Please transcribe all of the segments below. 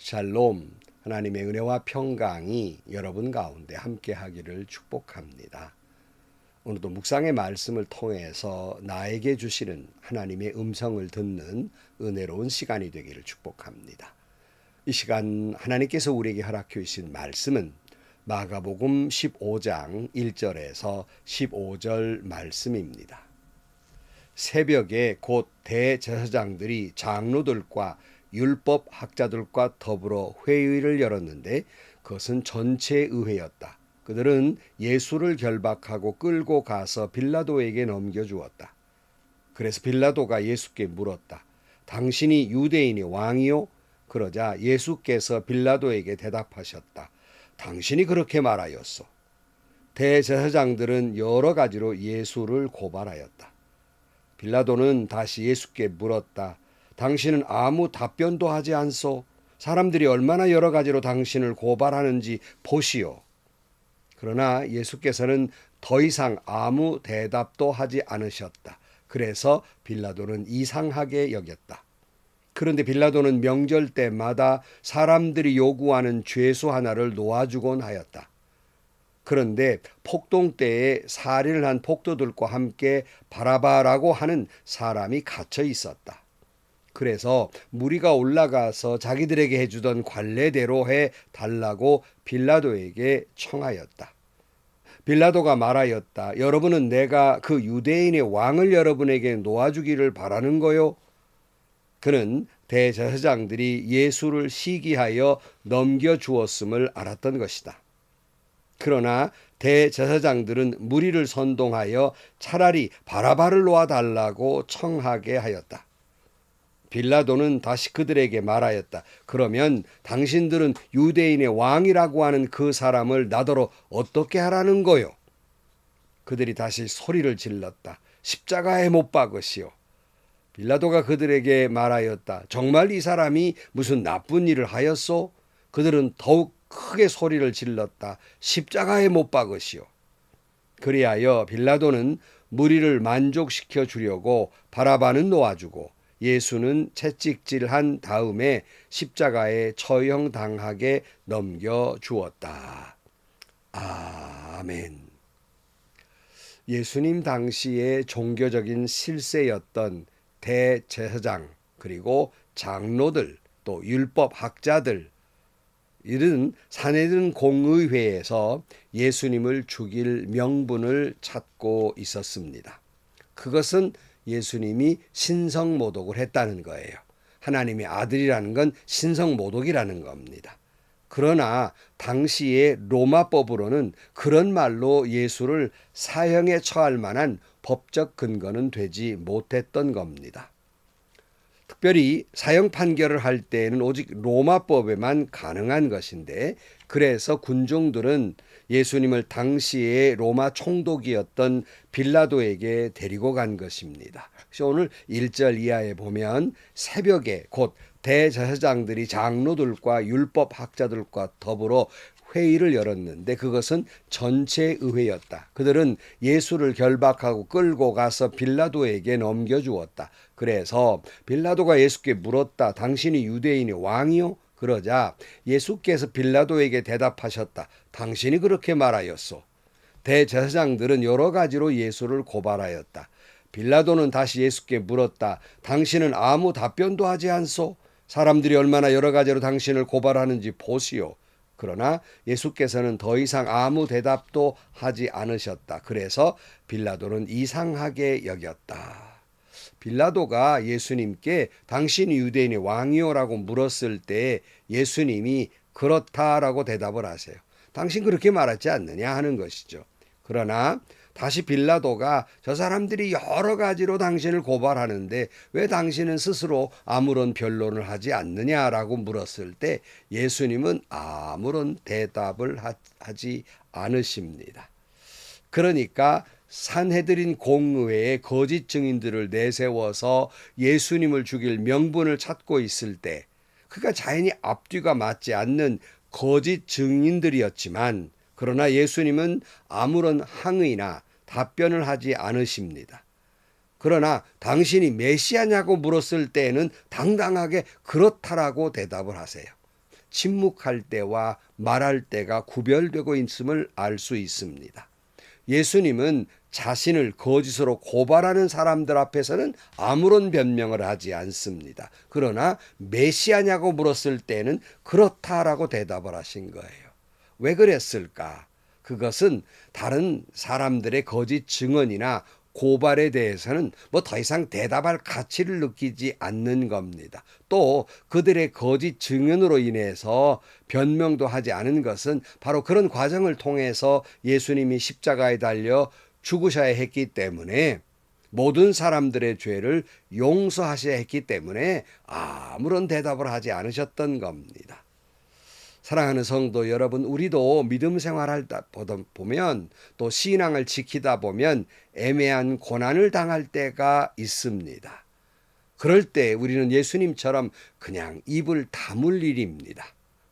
샬롬, 하나님의 은혜와 평강이 여러분 가운데 함께 하기를 축복합니다. 오늘도 묵상의 말씀을 통해서 나에게 주시는 하나님의 음성을 듣는 은혜로운 시간이 되기를 축복합니다. 이 시간 하나님께서 우리에게 허락해 주신 말씀은 마가복음 15장 1절에서 15절 말씀입니다. 새벽에 곧 대제사장들이 장로들과 율법학자들과 더불어 회의를 열었는데 그것은 전체의회였다. 그들은 예수를 결박하고 끌고 가서 빌라도에게 넘겨주었다. 그래서 빌라도가 예수께 물었다. 당신이 유대인의 왕이요? 그러자 예수께서 빌라도에게 대답하셨다. 당신이 그렇게 말하였소. 대제사장들은 여러 가지로 예수를 고발하였다. 빌라도는 다시 예수께 물었다. 당신은 아무 답변도 하지 않소? 사람들이 얼마나 여러 가지로 당신을 고발하는지 보시오. 그러나 예수께서는 더 이상 아무 대답도 하지 않으셨다. 그래서 빌라도는 이상하게 여겼다. 그런데 빌라도는 명절 때마다 사람들이 요구하는 죄수 하나를 놓아주곤 하였다. 그런데 폭동 때에 살인을 한 폭도들과 함께 바라바라고 하는 사람이 갇혀 있었다. 그래서 무리가 올라가서 자기들에게 해주던 관례대로 해 달라고 빌라도에게 청하였다. 빌라도가 말하였다. 여러분은 내가 그 유대인의 왕을 여러분에게 놓아주기를 바라는 거요? 그는 대제사장들이 예수를 시기하여 넘겨주었음을 알았던 것이다. 그러나 대제사장들은 무리를 선동하여 차라리 바라바를 놓아달라고 청하게 하였다. 빌라도는 다시 그들에게 말하였다. 그러면 당신들은 유대인의 왕이라고 하는 그 사람을 나더러 어떻게 하라는 거요? 그들이 다시 소리를 질렀다. 십자가에 못 박으시오. 빌라도가 그들에게 말하였다. 정말 이 사람이 무슨 나쁜 일을 하였소? 그들은 더욱 크게 소리를 질렀다. 십자가에 못 박으시오. 그리하여 빌라도는 무리를 만족시켜 주려고 바라바는 놓아주고 예수는 채찍질한 다음에 십자가에 처형당하게 넘겨주었다. 아멘. 예수님 당시의 종교적인 실세였던 대제사장 그리고 장로들 또 율법학자들 이른 사내든 공의회에서 예수님을 죽일 명분을 찾고 있었습니다. 그것은 예수님이 신성모독을 했다는 거예요. 하나님의 아들이라는 건 신성모독이라는 겁니다. 그러나 당시의 로마법으로는 그런 말로 예수를 사형에 처할 만한 법적 근거는 되지 못했던 겁니다. 특별히 사형 판결을 할 때에는 오직 로마법에만 가능한 것인데 그래서 군중들은 예수님을 당시의 로마 총독이었던 빌라도에게 데리고 간 것입니다. 그래서 오늘 1절 이하에 보면 새벽에 곧 대제사장들이 장로들과 율법학자들과 더불어 회의를 열었는데 그것은 전체의회였다. 그들은 예수를 결박하고 끌고 가서 빌라도에게 넘겨주었다. 그래서 빌라도가 예수께 물었다. 당신이 유대인의 왕이요? 그러자 예수께서 빌라도에게 대답하셨다. 당신이 그렇게 말하였소. 대제사장들은 여러 가지로 예수를 고발하였다. 빌라도는 다시 예수께 물었다. 당신은 아무 답변도 하지 않소? 사람들이 얼마나 여러 가지로 당신을 고발하는지 보시오. 그러나 예수께서는 더 이상 아무 대답도 하지 않으셨다. 그래서 빌라도는 이상하게 여겼다. 빌라도가 예수님께 당신이 유대인의 왕이요라고 물었을 때 예수님이 그렇다라고 대답을 하세요. 당신 그렇게 말하지 않느냐 하는 것이죠. 그러나 다시 빌라도가 저 사람들이 여러 가지로 당신을 고발하는데 왜 당신은 스스로 아무런 변론을 하지 않느냐라고 물었을 때 예수님은 아무런 대답을 하지 않으십니다. 그러니까 산헤드린 공의회에 거짓 증인들을 내세워서 예수님을 죽일 명분을 찾고 있을 때 그가 자연히 앞뒤가 맞지 않는 거짓 증인들이었지만 그러나 예수님은 아무런 항의나 답변을 하지 않으십니다. 그러나 당신이 메시아냐고 물었을 때에는 당당하게 그렇다라고 대답을 하세요. 침묵할 때와 말할 때가 구별되고 있음을 알 수 있습니다. 예수님은 자신을 거짓으로 고발하는 사람들 앞에서는 아무런 변명을 하지 않습니다. 그러나 메시아냐고 물었을 때는 그렇다라고 대답을 하신 거예요. 왜 그랬을까? 그것은 다른 사람들의 거짓 증언이나 고발에 대해서는 뭐 더 이상 대답할 가치를 느끼지 않는 겁니다. 또 그들의 거짓 증언으로 인해서 변명도 하지 않은 것은 바로 그런 과정을 통해서 예수님이 십자가에 달려 죽으셔야 했기 때문에, 모든 사람들의 죄를 용서하셔야 했기 때문에 아무런 대답을 하지 않으셨던 겁니다. 사랑하는 성도 여러분, 우리도 믿음 생활하다 보면, 또 신앙을 지키다 보면 애매한 고난을 당할 때가 있습니다. 그럴 때 우리는 예수님처럼 그냥 입을 다물 일입니다.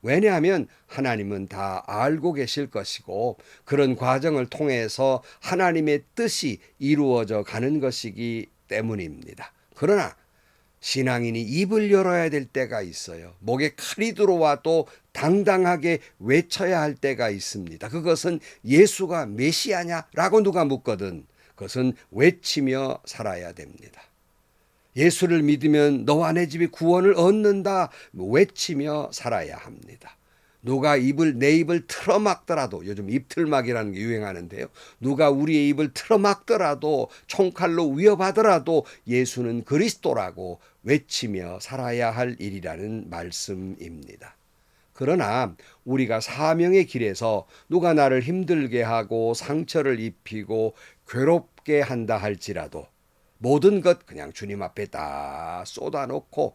왜냐하면 하나님은 다 알고 계실 것이고, 그런 과정을 통해서 하나님의 뜻이 이루어져 가는 것이기 때문입니다. 그러나 신앙인이 입을 열어야 될 때가 있어요. 목에 칼이 들어와도 당당하게 외쳐야 할 때가 있습니다. 그것은 예수가 메시아냐라고 누가 묻거든 그것은 외치며 살아야 됩니다. 예수를 믿으면 너와 내 집이 구원을 얻는다 외치며 살아야 합니다. 누가 내 입을 틀어막더라도, 요즘 입틀막이라는 게 유행하는데요, 누가 우리의 입을 틀어막더라도, 총칼로 위협하더라도 예수는 그리스도라고 외치며 살아야 할 일이라는 말씀입니다. 그러나 우리가 사명의 길에서 누가 나를 힘들게 하고 상처를 입히고 괴롭게 한다 할지라도 모든 것 그냥 주님 앞에 다 쏟아놓고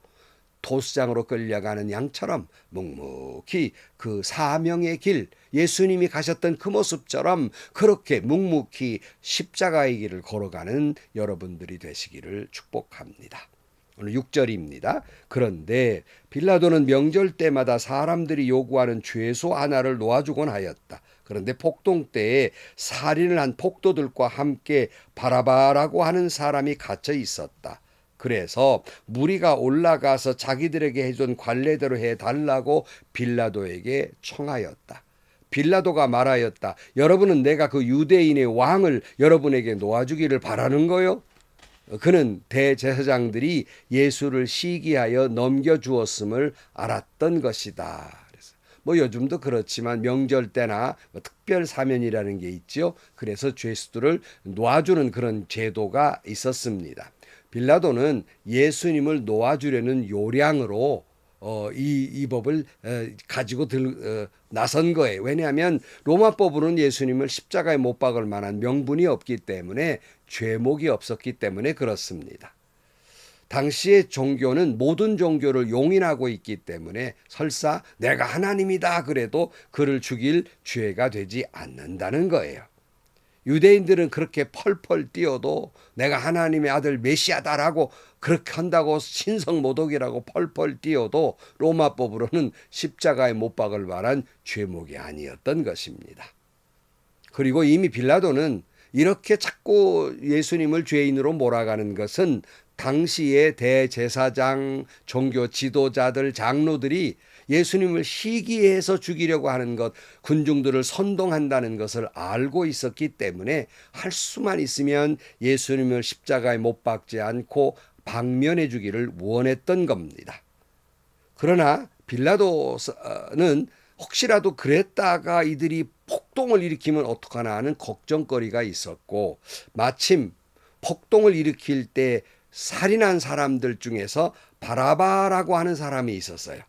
토스장으로 끌려가는 양처럼 묵묵히 그 사명의 길, 예수님이 가셨던 그 모습처럼 그렇게 묵묵히 십자가의 길을 걸어가는 여러분들이 되시기를 축복합니다. 오늘 6절입니다. 그런데 빌라도는 명절 때마다 사람들이 요구하는 죄수 하나를 놓아주곤 하였다. 그런데 폭동 때에 살인을 한 폭도들과 함께 바라바라고 하는 사람이 갇혀 있었다. 그래서 무리가 올라가서 자기들에게 해준 관례대로 해달라고 빌라도에게 청하였다. 빌라도가 말하였다. 여러분은 내가 그 유대인의 왕을 여러분에게 놓아주기를 바라는 거요? 그는 대제사장들이 예수를 시기하여 넘겨주었음을 알았던 것이다. 뭐 요즘도 그렇지만 명절 때나 특별 사면이라는 게 있죠. 그래서 죄수들을 놓아주는 그런 제도가 있었습니다. 빌라도는 예수님을 놓아주려는 요량으로 이 법을 가지고 나선 거예요. 왜냐하면 로마법으로는 예수님을 십자가에 못 박을 만한 명분이 없기 때문에, 죄목이 없었기 때문에 그렇습니다. 당시의 종교는 모든 종교를 용인하고 있기 때문에 설사 내가 하나님이다 그래도 그를 죽일 죄가 되지 않는다는 거예요. 유대인들은 그렇게 펄펄 뛰어도 내가 하나님의 아들 메시아다라고 그렇게 한다고 신성모독이라고 펄펄 뛰어도 로마법으로는 십자가에 못 박을 만한 죄목이 아니었던 것입니다. 그리고 이미 빌라도는 이렇게 자꾸 예수님을 죄인으로 몰아가는 것은 당시의 대제사장, 종교 지도자들, 장로들이 예수님을 시기해서 죽이려고 하는 것, 군중들을 선동한다는 것을 알고 있었기 때문에 할 수만 있으면 예수님을 십자가에 못 박지 않고 방면해 주기를 원했던 겁니다. 그러나 빌라도는 혹시라도 그랬다가 이들이 폭동을 일으키면 어떡하나 하는 걱정거리가 있었고, 마침 폭동을 일으킬 때 살인한 사람들 중에서 바라바라고 하는 사람이 있었어요.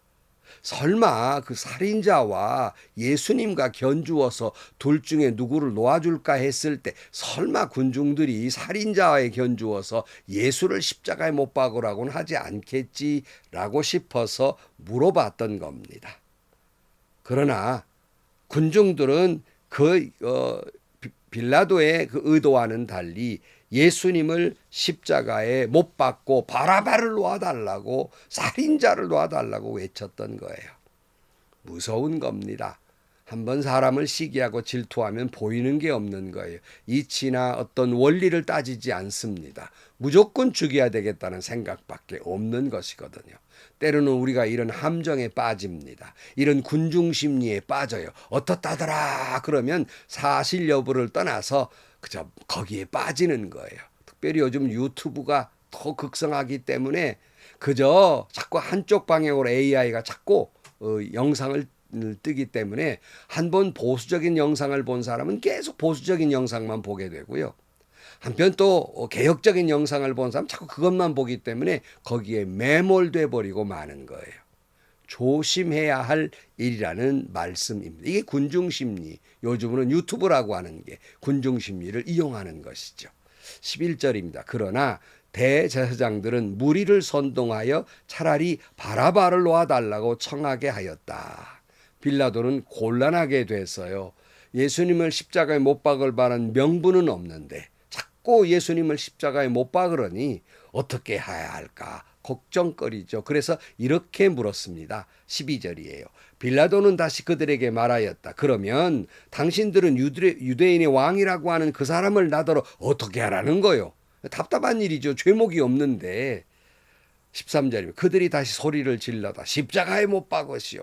설마 그 살인자와 예수님과 견주어서 둘 중에 누구를 놓아줄까 했을 때 설마 군중들이 살인자에 견주어서 예수를 십자가에 못 박으라고는 하지 않겠지라고 싶어서 물어봤던 겁니다. 그러나 군중들은 빌라도의 그 의도와는 달리 예수님을 십자가에 못 박고 바라바를 놓아달라고, 살인자를 놓아달라고 외쳤던 거예요. 무서운 겁니다. 한번 사람을 시기하고 질투하면 보이는 게 없는 거예요. 이치나 어떤 원리를 따지지 않습니다. 무조건 죽여야 되겠다는 생각밖에 없는 것이거든요. 때로는 우리가 이런 함정에 빠집니다. 이런 군중 심리에 빠져요. 어떻다더라 그러면 사실 여부를 떠나서 그저 거기에 빠지는 거예요. 특별히 요즘 유튜브가 더 극성하기 때문에 그저 자꾸 한쪽 방향으로 AI가 자꾸 영상을 뜨기 때문에 한 번 보수적인 영상을 본 사람은 계속 보수적인 영상만 보게 되고요. 한편 또 개혁적인 영상을 본 사람 자꾸 그것만 보기 때문에 거기에 매몰돼 버리고 마는 거예요. 조심해야 할 일이라는 말씀입니다. 이게 군중심리, 요즘은 유튜브라고 하는 게 군중심리를 이용하는 것이죠. 11절입니다. 그러나 대제사장들은 무리를 선동하여 차라리 바라바를 놓아달라고 청하게 하였다. 빌라도는 곤란하게 됐어요. 예수님을 십자가에 못 박을 만한 명분은 없는데 자꾸 예수님을 십자가에 못 박으러니 어떻게 해야 할까 걱정거리죠. 그래서 이렇게 물었습니다. 12절이에요. 빌라도는 다시 그들에게 말하였다. 그러면 당신들은 유대인의 왕이라고 하는 그 사람을 나더러 어떻게 하라는 거요? 답답한 일이죠. 죄목이 없는데. 13절이면 그들이 다시 소리를 질러다 십자가에 못 박으시오.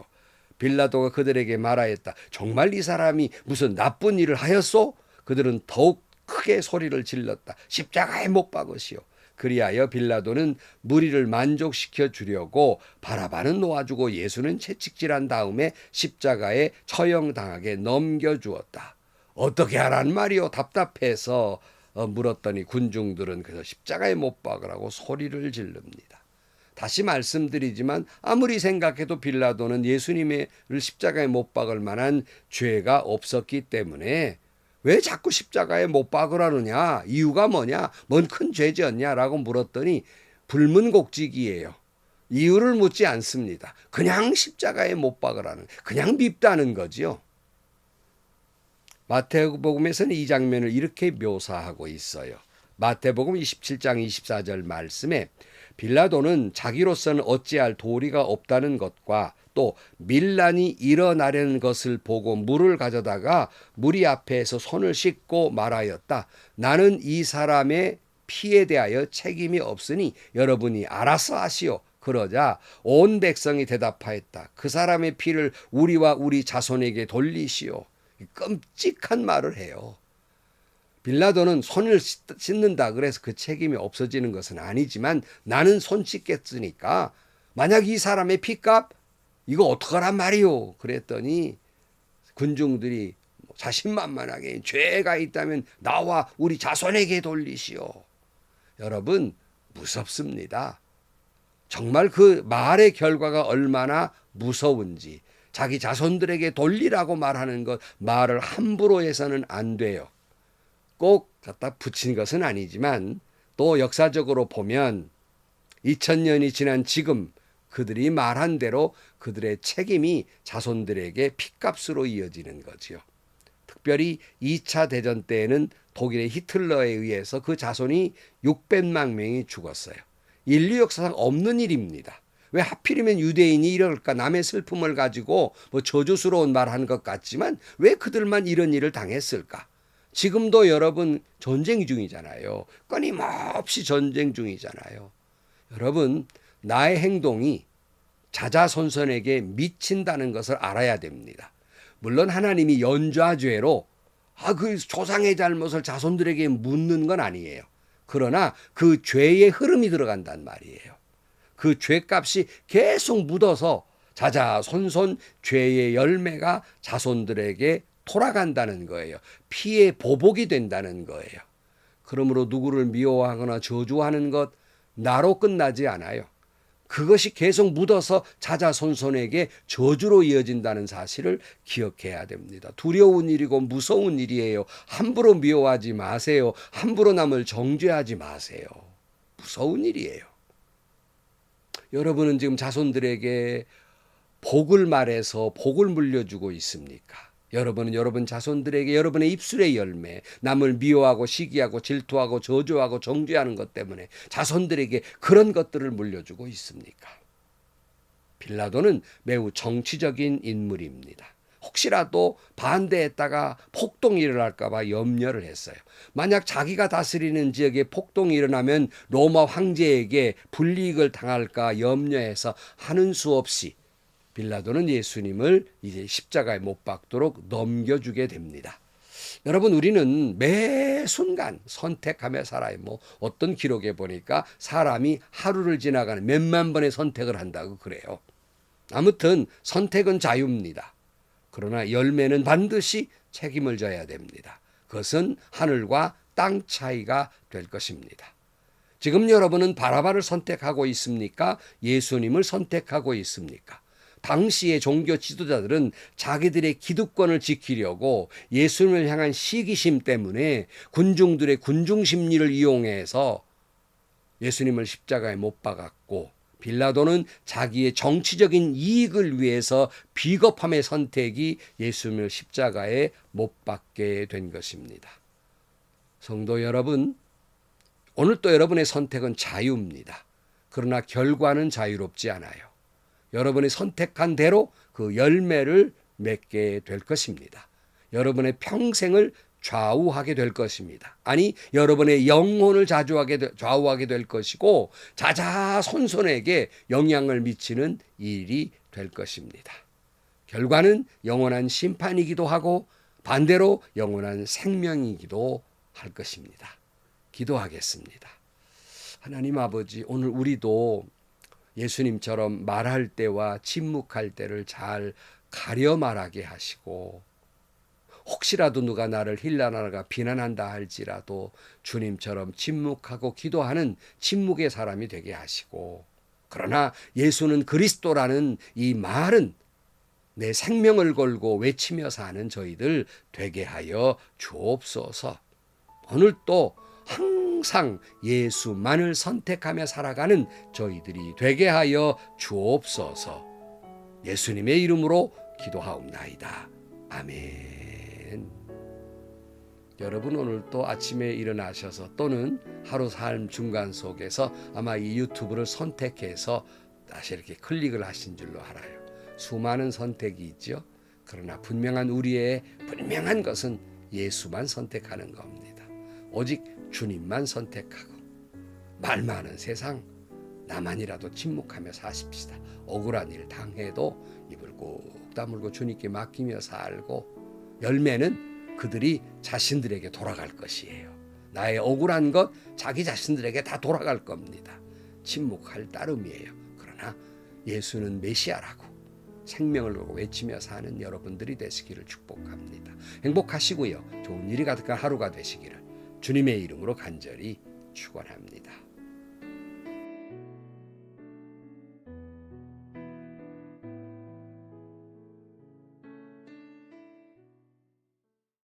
빌라도가 그들에게 말하였다. 정말 이 사람이 무슨 나쁜 일을 하였소? 그들은 더욱 크게 소리를 질렀다. 십자가에 못 박으시오. 그리하여 빌라도는 무리를 만족시켜 주려고 바라바는 놓아주고 예수는 채찍질한 다음에 십자가에 처형당하게 넘겨주었다. 어떻게 하란 말이오? 답답해서 물었더니 군중들은 그래서 십자가에 못 박으라고 소리를 지릅니다. 다시 말씀드리지만 아무리 생각해도 빌라도는 예수님을 십자가에 못 박을 만한 죄가 없었기 때문에 왜 자꾸 십자가에 못 박으라느냐? 이유가 뭐냐? 뭔 큰 죄지었냐라고 물었더니 불문곡직이에요. 이유를 묻지 않습니다. 그냥 십자가에 못 박으라는, 그냥 밉다는 거지요. 마태복음에서는 이 장면을 이렇게 묘사하고 있어요. 마태복음 27장 24절 말씀에 빌라도는 자기로서는 어찌할 도리가 없다는 것과 또 밀란이 일어나려는 것을 보고 물을 가져다가 무리 앞에서 손을 씻고 말하였다. 나는 이 사람의 피에 대하여 책임이 없으니 여러분이 알아서 하시오. 그러자 온 백성이 대답하였다. 그 사람의 피를 우리와 우리 자손에게 돌리시오. 끔찍한 말을 해요. 빌라도는 손을 씻는다 그래서 그 책임이 없어지는 것은 아니지만 나는 손 씻겠으니까 만약 이 사람의 피값 이거 어떡하란 말이오. 그랬더니 군중들이 자신만만하게 죄가 있다면 나와 우리 자손에게 돌리시오. 여러분 무섭습니다. 정말 그 말의 결과가 얼마나 무서운지 자기 자손들에게 돌리라고 말하는 것 말을 함부로 해서는 안 돼요. 꼭 갖다 붙인 것은 아니지만 또 역사적으로 보면 2000년이 지난 지금 그들이 말한 대로 그들의 책임이 자손들에게 핏값으로 이어지는 거지요. 특별히 2차 대전 때에는 독일의 히틀러에 의해서 그 자손이 600만 명이 죽었어요. 인류 역사상 없는 일입니다. 왜 하필이면 유대인이 이럴까? 남의 슬픔을 가지고 뭐 저주스러운 말하는 것 같지만 왜 그들만 이런 일을 당했을까? 지금도 여러분 전쟁 중이잖아요. 끊임없이 전쟁 중이잖아요. 여러분 나의 행동이 자자손손에게 미친다는 것을 알아야 됩니다. 물론 하나님이 연좌죄로 그 조상의 잘못을 자손들에게 묻는 건 아니에요. 그러나 그 죄의 흐름이 들어간단 말이에요. 그 죄값이 계속 묻어서 자자손손 죄의 열매가 자손들에게 돌아간다는 거예요. 피의 보복이 된다는 거예요. 그러므로 누구를 미워하거나 저주하는 것 나로 끝나지 않아요. 그것이 계속 묻어서 자자손손에게 저주로 이어진다는 사실을 기억해야 됩니다. 두려운 일이고 무서운 일이에요. 함부로 미워하지 마세요. 함부로 남을 정죄하지 마세요. 무서운 일이에요. 여러분은 지금 자손들에게 복을 말해서 복을 물려주고 있습니까? 여러분은 여러분 자손들에게 여러분의 입술의 열매, 남을 미워하고 시기하고 질투하고 저주하고 정죄하는 것 때문에 자손들에게 그런 것들을 물려주고 있습니까? 빌라도는 매우 정치적인 인물입니다. 혹시라도 반대했다가 폭동이 일어날까 봐 염려를 했어요. 만약 자기가 다스리는 지역에 폭동이 일어나면 로마 황제에게 불이익을 당할까 염려해서 하는 수 없이 빌라도는 예수님을 이제 십자가에 못 박도록 넘겨주게 됩니다. 여러분, 우리는 매 순간 선택하며 살아요. 어떤 기록에 보니까 사람이 하루를 지나가는 몇만 번의 선택을 한다고 그래요. 아무튼 선택은 자유입니다. 그러나 열매는 반드시 책임을 져야 됩니다. 그것은 하늘과 땅 차이가 될 것입니다. 지금 여러분은 바라바를 선택하고 있습니까? 예수님을 선택하고 있습니까? 당시의 종교 지도자들은 자기들의 기득권을 지키려고 예수님을 향한 시기심 때문에 군중들의 군중 심리를 이용해서 예수님을 십자가에 못 박았고, 빌라도는 자기의 정치적인 이익을 위해서 비겁함의 선택이 예수님을 십자가에 못 박게 된 것입니다. 성도 여러분, 오늘 또 여러분의 선택은 자유입니다. 그러나 결과는 자유롭지 않아요. 여러분이 선택한 대로 그 열매를 맺게 될 것입니다. 여러분의 평생을 좌우하게 될 것입니다. 아니, 여러분의 영혼을 좌우하게 될 것이고 자자손손에게 영향을 미치는 일이 될 것입니다. 결과는 영원한 심판이기도 하고 반대로 영원한 생명이기도 할 것입니다. 기도하겠습니다. 하나님 아버지, 오늘 우리도 예수님처럼 말할 때와 침묵할 때를 잘 가려 말하게 하시고, 혹시라도 누가 나를 힐난하다가 비난한다 할지라도 주님처럼 침묵하고 기도하는 침묵의 사람이 되게 하시고, 그러나 예수는 그리스도라는 이 말은 내 생명을 걸고 외치며 사는 저희들 되게 하여 주옵소서. 오늘 또 항상 예수만을 선택하며 살아가는 저희들이 되게 하여 주옵소서. 예수님의 이름으로 기도하옵나이다. 아멘. 여러분, 오늘 또 아침에 일어나셔서 또는 하루 삶 중간 속에서 아마 이 유튜브를 선택해서 다시 이렇게 클릭을 하신 줄로 알아요. 수많은 선택이 있죠. 그러나 분명한 것은 예수만 선택하는 겁니다. 오직 주님만 선택하고, 말 많은 세상 나만이라도 침묵하며 사십시다. 억울한 일 당해도 입을 꾹 다물고 주님께 맡기며 살고, 열매는 그들이 자신들에게 돌아갈 것이에요. 나의 억울한 것 자기 자신들에게 다 돌아갈 겁니다. 침묵할 따름이에요. 그러나 예수는 메시아라고 생명을 걸고 외치며 사는 여러분들이 되시기를 축복합니다. 행복하시고요. 좋은 일이 가득한 하루가 되시기를 주님의 이름으로 간절히 축원합니다.